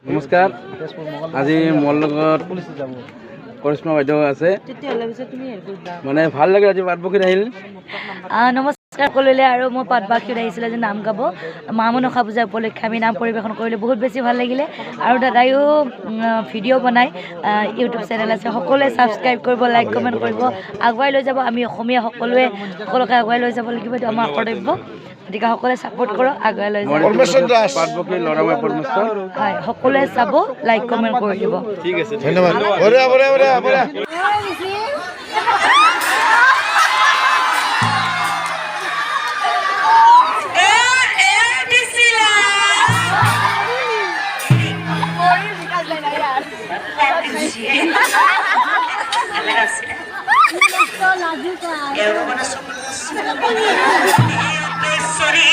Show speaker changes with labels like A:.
A: নমস্কাৰ। আজি মোৰ লগত কৰিশ্মা বাইদেউ আছে। মানে ভাল লাগে আজি পাটবকিত আহিল।
B: নমস্কাৰ সকলোলৈ। আৰু মই পাটবাসীত আহিছিলোঁ আজি নাম গাব। মা মনসা পূজা উপলক্ষে আমি নাম পৰিৱেশন কৰিলোঁ, বহুত বেছি ভাল লাগিলে। আৰু দাদাইও ভিডিঅ' বনাই ইউটিউব চেনেল আছে, সকলোৱে ছাবস্ক্ৰাইব কৰিব, লাইক কমেণ্ট কৰিব, আগুৱাই লৈ যাব। আমি অসমীয়া সকলোকে আগুৱাই লৈ যাব লাগিব, এইটো আমাৰ কৰ্তব্য। গতিকে সকলোৱে ছাপোৰ্ট কৰক, আগুৱাই লৈ যাব। হয়, সকলোৱে চাব, লাইক কমেণ্ট কৰি দিব।
A: ঠিক আছে, ধন্যবাদ।
C: Sorry,